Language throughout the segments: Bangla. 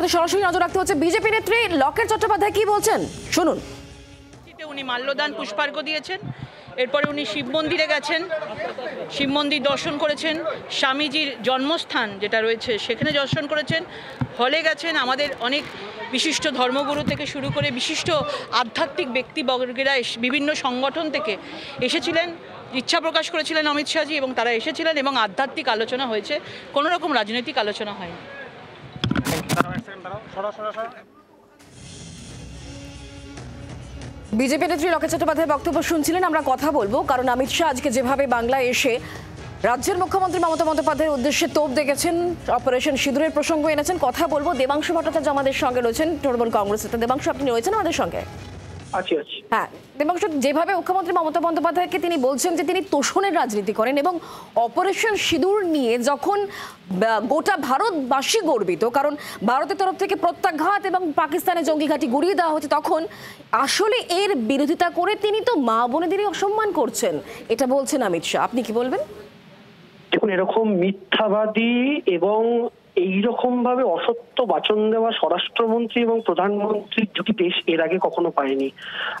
মুহূর্তে সরাসরি নজর রাখতে হচ্ছে বিজেপি নেত্রী লকেট চট্টোপাধ্যায় কি বলছেন শুনুন। উনি মাল্যদান পুষ্পার্ঘ দিয়েছেন, এরপরে উনি শিব মন্দিরে গেছেন, শিব মন্দির দর্শন করেছেন, স্বামীজির জন্মস্থান যেটা রয়েছে সেখানে দর্শন করেছেন, হলে গেছেন। আমাদের অনেক বিশিষ্ট ধর্মগুরু থেকে শুরু করে বিশিষ্ট আধ্যাত্মিক ব্যক্তিবর্গেরা বিভিন্ন সংগঠন থেকে এসেছিলেন, ইচ্ছা প্রকাশ করেছিলেন অমিত শাহজি এবং তারা এসেছিলেন এবং আধ্যাত্মিক আলোচনা হয়েছে, কোনো রকম রাজনৈতিক আলোচনা হয়নি। বিজেপি নেত্রী লকেট চট্টোপাধ্যায়ের বক্তব্য শুনছিলেন। আমরা কথা বলবো কারণ অমিত শাহ আজকে যেভাবে বাংলায় এসে রাজ্যের মুখ্যমন্ত্রী মমতা বন্দ্যোপাধ্যায়ের উদ্দেশ্যে তোপ দেখেছেন, অপারেশন সিঁদুরের প্রসঙ্গ এনেছেন। কথা বলবো, দেবাংশু ভট্টাচার্য আমাদের সঙ্গে রয়েছেন, তৃণমূল কংগ্রেস নেতা। দেবাংশু, আপনি রয়েছেন আমাদের সঙ্গে? হ্যাঁ দেবাংশু, যেভাবে মুখ্যমন্ত্রী মমতা বন্দ্যোপাধ্যায়কে তিনি বলছেন যে তিনি তোষণের রাজনীতি করেন এবং অপারেশন সিঁদুর নিয়ে যখন গোটা ভারতবাসী গর্বিত, কারণ ভারতের তরফ থেকে প্রত্যাঘাত এবং পাকিস্তানে জঙ্গি ঘাঁটি গুড়িয়ে দেওয়া হচ্ছে, তখন আসলে এর বিরোধিতা করে তিনি তো মা বোনেদেরই অসম্মান করছেন, এটা বলছেন অমিত শাহ। আপনি কি বলবেন? দেখুন, এরকম মিথ্যাবাদী এবং এইরকম ভাবে অসত্য বাচন দেওয়া স্বরাষ্ট্রমন্ত্রী এবং প্রধানমন্ত্রীর জুটি দেশ এর আগে কখনো পায়নি।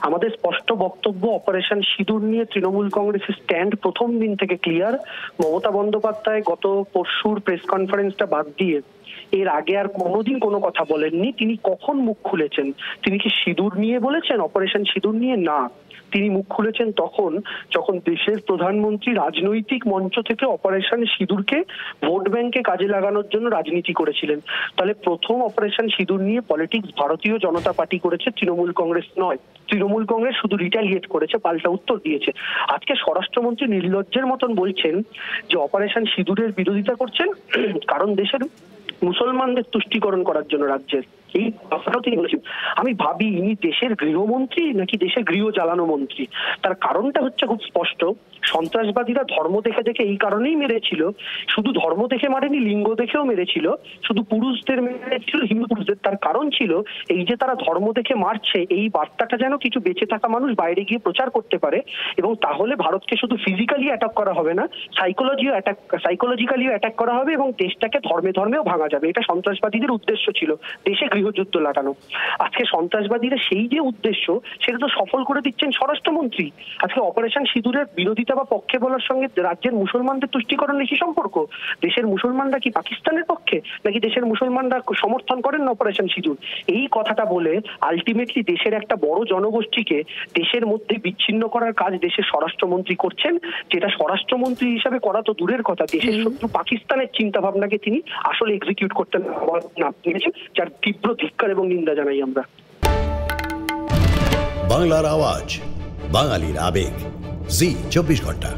আমাদের স্পষ্ট বক্তব্য, অপারেশন সিঁদুর নিয়ে তৃণমূল কংগ্রেসের স্ট্যান্ড প্রথম দিন থেকে ক্লিয়ার। মমতা বন্দ্যোপাধ্যায় গত পরশুর প্রেস কনফারেন্সটা বাদ দিয়ে এর আগে আর কোনোদিন কোনো কথা বলেননি। তিনি কখন মুখ খুলেছেন? তিনি কি সিঁদুর নিয়ে বলেছেন? অপারেশন সিঁদুর নিয়ে না, তিনি মুখ খুলেছেন তখন যখন দেশের প্রধানমন্ত্রী রাজনৈতিক মঞ্চ থেকে অপারেশন সিঁদুরকে ভোট ব্যাংকে কাজে লাগানোর জন্য রাজনীতি করেছিলেন। তাহলে প্রথম অপারেশন সিঁদুর নিয়ে পলিটিক্স ভারতীয় জনতা পার্টি করেছে, তৃণমূল কংগ্রেস নয়। তৃণমূল কংগ্রেস শুধু রিটালিয়েট করেছে, পাল্টা উত্তর দিয়েছে। আজকে স্বরাষ্ট্রমন্ত্রী নির্লজ্জের মতন বলছেন যে অপারেশন সিঁদুরের বিরোধিতা করছেন কারণ দেশের মুসলমানদের তুষ্টিকরণ করার জন্য রাজ্যের, এই কথাটাও তিনি বলেছেন। আমি ভাবি ইনি দেশের গৃহমন্ত্রী নাকি দেশের গৃহ জ্বালানো মন্ত্রী। তার কারণটা হচ্ছে খুব স্পষ্ট, সন্ত্রাসবাদীরা ধর্ম দেখে দেখে এই কারণেই মেরেছিল, শুধু ধর্ম দেখে মারেনি, লিঙ্গ দেখেও মেরেছিল, শুধু পুরুষদের মেরেছিল, হিন্দু পুরুষদের। তার কারণ ছিল এই যে তারা ধর্ম দেখে মারছে, এই বার্তাটা যেন কিছু বেঁচে থাকা মানুষ বাইরে গিয়ে প্রচার করতে পারে, এবং তাহলে ভারতকে শুধু ফিজিক্যালি অ্যাটাক করা হবে না, সাইকোলজিক্যালিও অ্যাটাক করা হবে এবং দেশটাকে ধর্মে ধর্মেও ভাঙা যাবে। এটা সন্ত্রাসবাদীদের উদ্দেশ্য ছিল, দেশে গৃহযুদ্ধ লাগানো। আজকে সন্ত্রাসবাদীরা সেই যে উদ্দেশ্য সেটা তো সফল করে দিচ্ছেন স্বরাষ্ট্রমন্ত্রী। আজকে অপারেশন সিঁদুরের বিরোধিতা বা পক্ষে বলার সঙ্গে রাজ্যের মুসলমানদের তুষ্টিকরণের কি সম্পর্ক? দেশের মুসলমানরা কি পাকিস্তানের পক্ষে, নাকি দেশের মুসলমানরা সমর্থন করেন না অপারেশন সিঁদুর? এই কথাটা বলে আলটিমেটলি দেশের একটা বড় জনগোষ্ঠীকে দেশের মধ্যে বিচ্ছিন্ন করার কাজ দেশের স্বরাষ্ট্রমন্ত্রী করছেন, যেটা স্বরাষ্ট্রমন্ত্রী হিসাবে করা তো দূরের কথা, দেশের শত্রু পাকিস্তানের চিন্তা ভাবনাকে তিনি আসলে এক্সিকিউট করতে না পেরেছেন, যার তীব্র ধিক্কার এবং নিন্দা জানাই আমরা। বাংলার আওয়াজ, বাঙালির আবেগ, জি 24 ঘন্টা।